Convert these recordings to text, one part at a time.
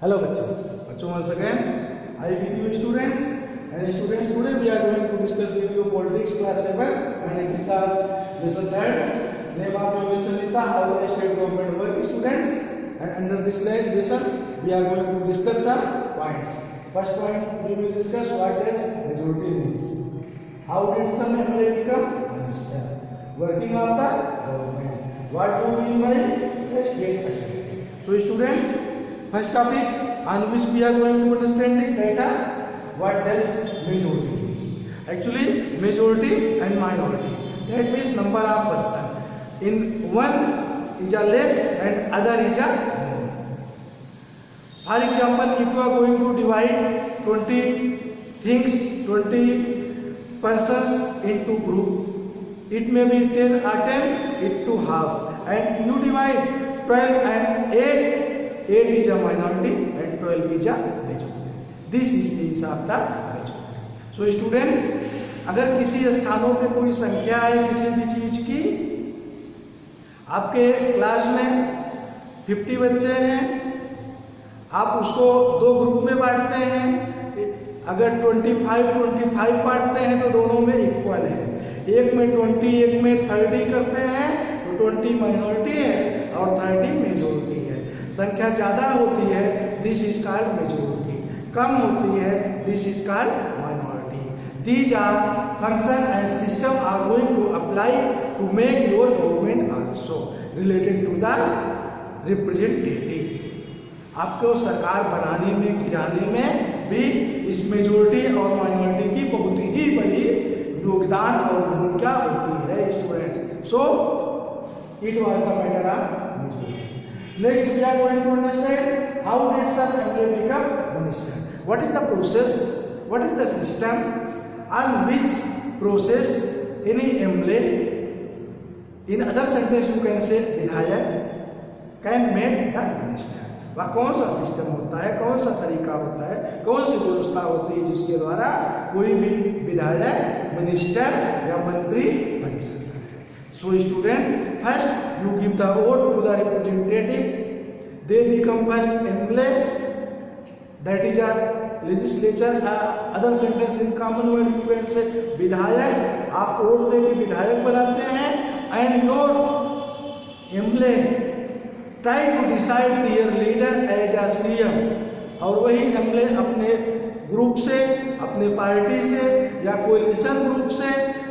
Hello bachcho once again I with you students, and students today we are going to discuss with you politics class 7 and it is the lesson that name of your lesson is the how the state government work students, and under this lesson we are going to discuss some points. First point we will discuss what does majority means. How did some MLA become minister? Working of the government. What do we mean by state assembly? So students, first topic on which we are going to understanding data, what does majority means. Actually majority and minority, that means number of person. In one is a less and other is a more. For example, if you are going to divide 20 things, 20 persons into group, it may be 10 or 10 into half, and you divide 12 and 8 is a minority and 12 is a majority. This is means of the majority. So students, अगर किसी स्थानों पे कोई संख्या है किसी भी चीज की, आपके क्लास में 50 बच्चे हैं, आप उसको दो ग्रुप में बांटते हैं, अगर 25 बांटते हैं तो दोनों में इक्वल है, एक में 20 एक में 30 करते हैं तो 20 माइनॉरिटी है और 30 मेजॉरिटी है। संख्या ज्यादा होती है दिस इज कॉल्ड मेजॉरिटी, कम होती है this is called minority. These are function and system are going to apply to make your government also related to the representative. आपको सरकार बनाने में गिराने में भी इस मेजॉरिटी और माइनॉरिटी की बहुत ही बड़ी योगदान और भूमिका होती है students. So it was the matter of majority. Next we are going to understand how did some MLA become minister. What is the process? What is the system on which process any MLA, in other sentence you can say विधायक, can make the minister. वह कौन सा system होता है, कौन सा तरीका होता है, कौन सी व्यवस्था होती है जिसके द्वारा कोई भी विधायक मिनिस्टर या मंत्री बन जाता है। So students, first you give the vote to the representative, they become first MLA, that is a legislature. Other sentence in common word you can say विधायक, आप वोट देके विधायक बनाते हैं, and your MLA try to decide their leader as a CM, और वही MLA अपने group से, अपने पार्टी से या कोलिशन ग्रुप से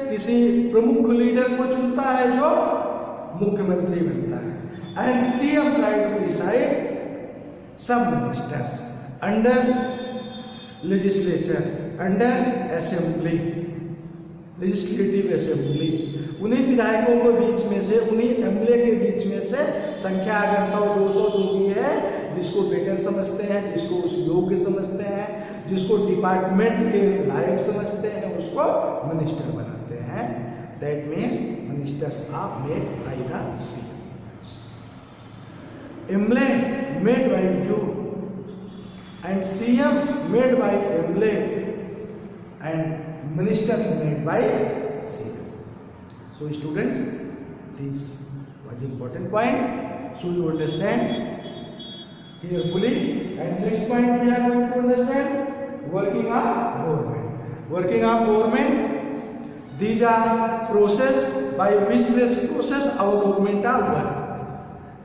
किसी प्रमुख लीडर को चुनता है जो मुख्यमंत्री बनता है। And CM try to decide सब ministers under legislature, under assembly, legislative assembly. उन्हीं विधायकों के बीच में से, उन्हीं एमएलए के बीच में से संख्या अगर 100-200 जो भी है, जिसको बेटर समझते हैं, जिसको उस योग्य समझते हैं, जिसको डिपार्टमेंट के लायक समझते हैं, उसको मिनिस्टर बनाते हैं। That means ministers are made by the CM. MLA made by you and CM made by MLA and ministers made by CM. So students, this was important point, so you understand carefully. And next point we are going to understand working of government. Working of government, these are process by which process our government are work.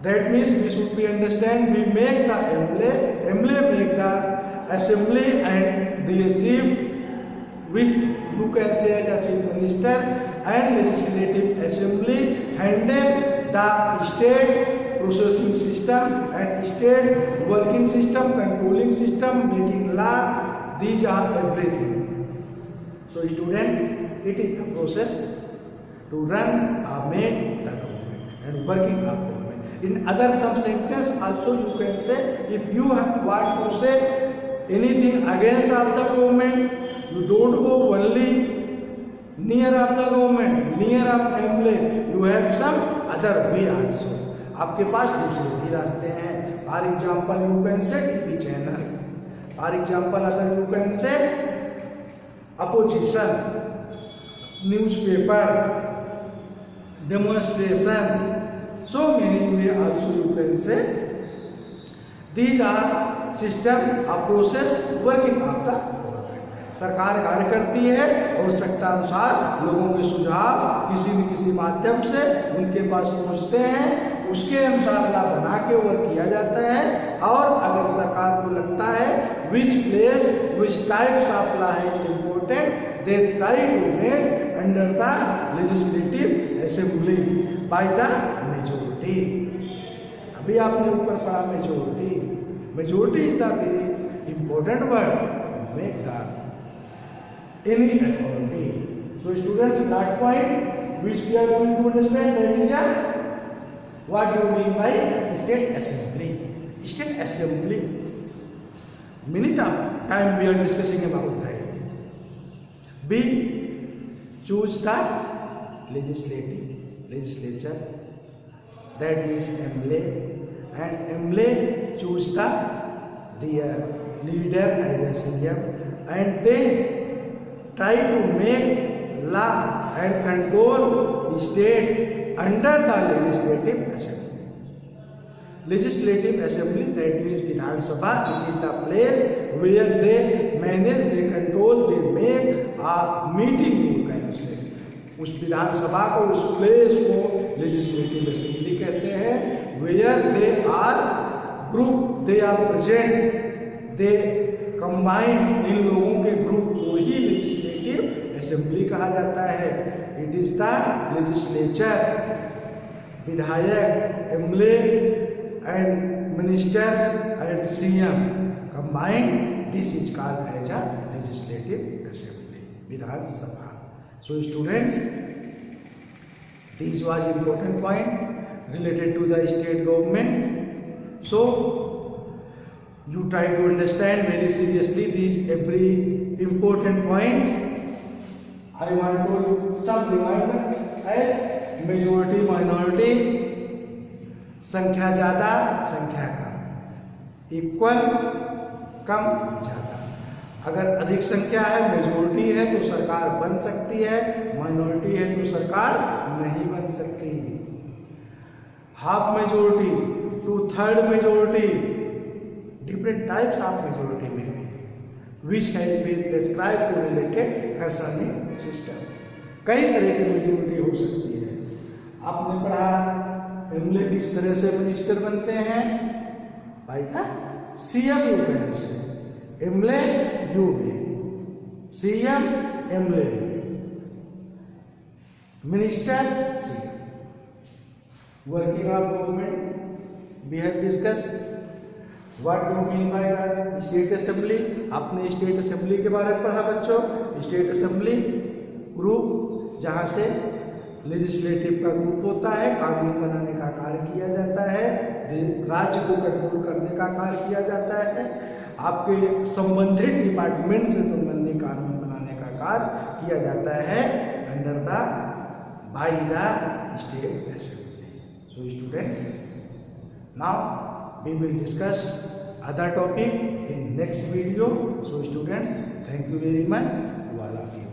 That means we should be understand, we make the MLA make the assembly, and the chief, which you can say as a chief minister, and legislative assembly handle the state processing system and state working system, controlling system, making law. These are everything. So students, it is the process to run or make the government and working of government. In other some sentence also you can say, if you want to say anything against of the government, you don't go only near of the government, near of MLA, you have some other way also. आपके पास दूसरे भी रास्ते हैं। For example, you can say TV channel. For example, other you can say opposition, newspaper, demonstration. So many way also you can say these are system of process working of the government. सरकार कार्य करती है, आवश्यकता अनुसार लोगों के सुझाव किसी न किसी माध्यम से उनके पास पहुंचते हैं, उसके अनुसार ला बना के वर्क किया जाता है। और अगर सरकार को लगता है which place which types of law is important, they try to make under the legislative assembly by the majority. अभी आपने ऊपर पढ़ा majority, majority is the very important word to make the any authority. So students, last point which we are going to understand, that is what do you mean by state assembly? State assembly, minute of time we are discussing about that. We choose the legislature, that is MLA, and MLA choose their leader as a CM, and they try to make law and control state under the legislative assembly. Legislative assembly, that means Vidhan Sabha, it is the place where they manage, they control, they make a meeting, you can say. उस विधान सभा को, उस place को legislative assembly कहते हैं, where they are group, they are present, they combine, इन लोगों के group को ही legislative assembly कहा जाता है। इट इज द लेजिस्लेचर, विधायक, MLA and ministers and CM combined, this is called as a legislative assembly, Vidhan Sabha. So students, this was important point related to the state governments. So you try to understand very seriously these every important point. I want to some reminder as majority minority, संख्या ज्यादा संख्या कम, equal कम ज्यादा। अगर अधिक संख्या है, majority है, तो सरकार बन सकती है, माइनॉरिटी है तो सरकार नहीं बन सकती। Half majority, 2/3 majority, different types of majority may be, which has been prescribed to related concerning system. कई तरह की मेजोरिटी हो सकती है। आपने पढ़ा एमएलए किस तरह से मिनिस्टर बनते हैं, by the CM you can say, MLA you में, सीएम एमएलए में, minister CM. Working of government we have discussed. What do you mean by the state assembly? आपने स्टेट असेंबली के बारे में पढ़ा बच्चों। स्टेट असेंबली ग्रुप, जहाँ से लेजिस्लेटिव का ग्रुप होता है, कानून बनाने का कार्य किया जाता है, राज्य को कंट्रोल करने का कार्य किया जाता है, आपके संबंधित डिपार्टमेंट से संबंधित कानून बनाने का कार्य किया जाता है under the by the state assembly. So students, now we will discuss other topic in next video. So students, thank you very much to all of you.